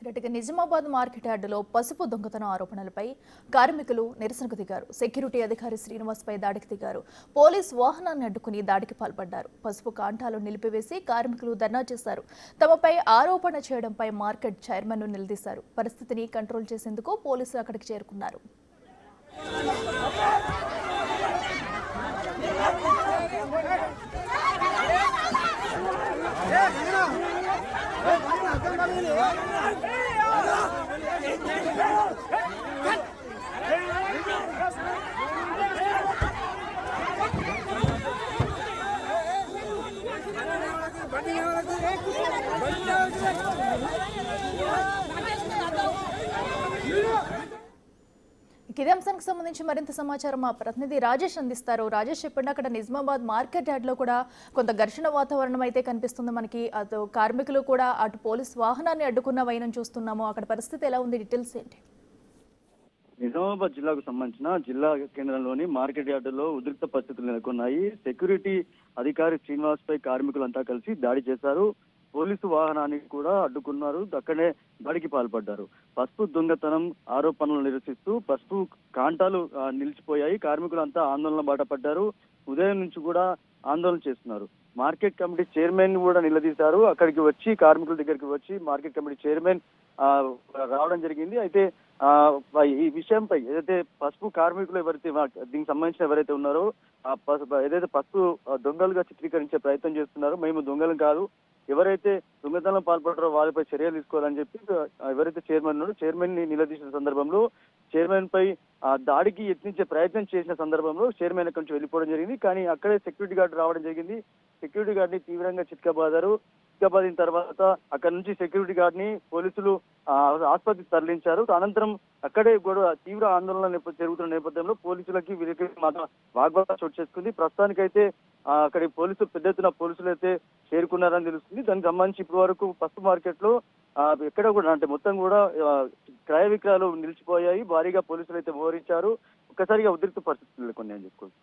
Nizamabad market యార్డులో పసుపు దొంగతనం ఆరోపణలపై కార్మికులు నిరసనకు దిగారు. సెక్యూరిటీ అధికారి శ్రీనివాస్పై దాడికి దిగారు. పోలీస్ వాహనాన్ని అడ్డుకుని దాడికి పాల్పడ్డారు. పసుపు కాంటాలు నిలిపివేసి కార్మికులు ధర్నా చేశారు. తమపై ఆరోపణ చేయడంపై మార్కెట్ చైర్మన్ను నిలదీశారు. పరిస్థితిని కంట్రోల్ చేసేందుకు పోలీసులు అక్కడికి చేరుకున్నారు. ఇదే అంశానికి సంబంధించి మరింత సమాచారం మా ప్రతినిధి రాజేష్ అందిస్తారు. రాజేష్, చెప్పండి, అక్కడ నిజామాబాద్ మార్కెట్ యార్డ్ లో కూడా కొంత ఘర్షణ వాతావరణం అయితే కనిపిస్తుంది మనకి. అటు కార్మికులు కూడా అటు పోలీస్ వాహనాన్ని అడ్డుకున్న వైనం చూస్తున్నాము. అక్కడ పరిస్థితి ఎలా ఉంది, డీటెయిల్స్ ఏంటి? నిజామాబాద్ జిల్లాకు సంబంధించిన జిల్లా కేంద్రంలోని మార్కెట్ యార్డులో ఉద్రిక్త పరిస్థితులు నెలకొన్నాయి. సెక్యూరిటీ అధికారి శ్రీనివాస్ పై కార్మికులంతా కలిసి దాడి చేశారు. పోలీసు వాహనాన్ని కూడా అడ్డుకున్నారు. అక్కడే దాడికి పాల్పడ్డారు. పసుపు దొంగతనం ఆరోపణలు నిరసిస్తూ పసుపు కాంటాలు నిలిచిపోయాయి. కార్మికులంతా ఆందోళన బాట పడ్డారు. ఉదయం నుంచి కూడా ఆందోళన చేస్తున్నారు. మార్కెట్ కమిటీ చైర్మన్ కూడా నిలదీశారు. అక్కడికి వచ్చి కార్మికుల దగ్గరికి వచ్చి మార్కెట్ కమిటీ చైర్మన్ రావడం జరిగింది. అయితే ఈ విషయంపై ఏదైతే పసుపు కార్మికులు ఎవరైతే దీనికి సంబంధించిన ఎవరైతే ఉన్నారో ఏదైతే పసుపు దొంగలుగా చిత్రీకరించే ప్రయత్నం చేస్తున్నారో, మేము దొంగలు కాదు, ఎవరైతే దొంగతనం పాల్పడ్డారో వారిపై చర్యలు తీసుకోవాలని చెప్పి ఎవరైతే చైర్మన్ ఉన్నారో చైర్మన్ ని నిలదీసిన సందర్భంలో చైర్మన్ పై దాడికి యత్నించే ప్రయత్నం చేసిన సందర్భంలో చైర్మన్ అక్కడి నుంచి వెళ్ళిపోవడం జరిగింది. కానీ అక్కడే సెక్యూరిటీ గార్డు రావడం జరిగింది. సెక్యూరిటీ గార్డ్ ని తీవ్రంగా చితకబాదారు. చితకబాదిన తర్వాత అక్కడ నుంచి సెక్యూరిటీ గార్డ్ ని పోలీసులు ఆసుపత్రికి తరలించారు. అనంతరం అక్కడే గొడవ తీవ్ర ఆందోళన జరుగుతున్న నేపథ్యంలో పోలీసులకి వీరికి వాగ్వాదం చోటు చేసుకుంది. ప్రస్తుతానికైతే అక్కడి పోలీసులు పెద్ద ఎత్తున పోలీసులు అయితే చేరుకున్నారని తెలుస్తుంది. దానికి సంబంధించి ఇప్పటి వరకు పసుపు మార్కెట్ లో ఎక్కడ కూడా అంటే మొత్తం కూడా క్రయ విక్రయాలు నిలిచిపోయాయి. భారీగా పోలీసులు అయితే మోహరించారు. ఒక్కసారిగా ఉద్రిక్త పరిస్థితులు నెలకొన్నాయని చెప్పుకోవచ్చు.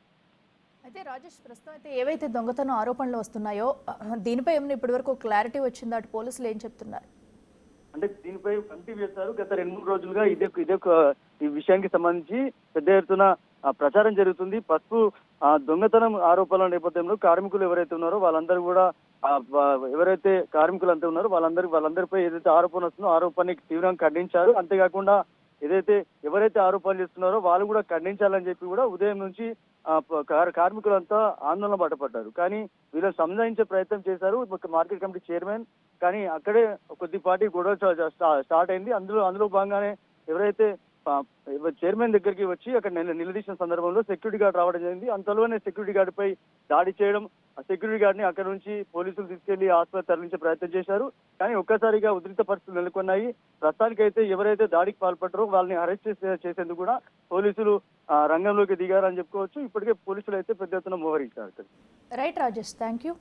అయితే రాజేష్, ప్రస్తుతం అయితే ఏవైతే దొంగతనం ఆరోపణలు వస్తున్నాయో దీనిపై ఏమైనా ఇప్పటి వరకు క్లారిటీ వచ్చిందా? అటు పోలీసులు ఏం చెప్తున్నారు? అంటే దీనిపై కమిటీ వేశారు. గత 2-3 రోజులుగా ఇదే ఈ విషయానికి సంబంధించి పెద్ద ఎత్తున ప్రచారం జరుగుతుంది. పసుపు దొంగతనం ఆరోపణల నేపథ్యంలో కార్మికులు ఎవరైతే ఉన్నారో వాళ్ళందరూ కూడా ఎవరైతే కార్మికులు అంతా ఉన్నారో వాళ్ళందరిపై ఏదైతే ఆరోపణ వస్తుందో ఆరోపణని తీవ్రంగా ఖండించారు. అంతేకాకుండా ఏదైతే ఎవరైతే ఆరోపణలు చేస్తున్నారో వాళ్ళు కూడా ఖండించాలని చెప్పి కూడా ఉదయం నుంచి కార్మికులంతా ఆందోళన బాటపడ్డారు. కానీ వీళ్ళని సంధానించే ప్రయత్నం చేశారు మార్కెట్ కమిటీ చైర్మన్. కానీ అక్కడే కొద్దిపాటి గొడవ స్టార్ట్ అయింది. అందులో భాగంగానే ఎవరైతే చైర్మన్ దగ్గరికి వచ్చి అక్కడ నిలదీసిన సందర్భంలో సెక్యూరిటీ గార్డ్ రావడం జరిగింది. అంతలోనే సెక్యూరిటీ గార్డ్ పై దాడి చేయడం, ఆ సెక్యూరిటీ గార్డ్ ని అక్కడ నుంచి పోలీసులు తీసుకెళ్లి ఆసుపత్రి తరలించే ప్రయత్నం చేశారు. కానీ ఒక్కసారిగా ఉద్రిక్త పరిస్థితులు నెలకొన్నాయి. ప్రస్తుతానికైతే ఎవరైతే దాడికి పాల్పడ్డారో వాళ్ళని అరెస్ట్ చేసేందుకు కూడా పోలీసులు రంగంలోకి దిగారని చెప్పుకోవచ్చు. ఇప్పటికే పోలీసులు అయితే పెద్ద ఎత్తున మోహరించారు. Right Rajesh, thank you.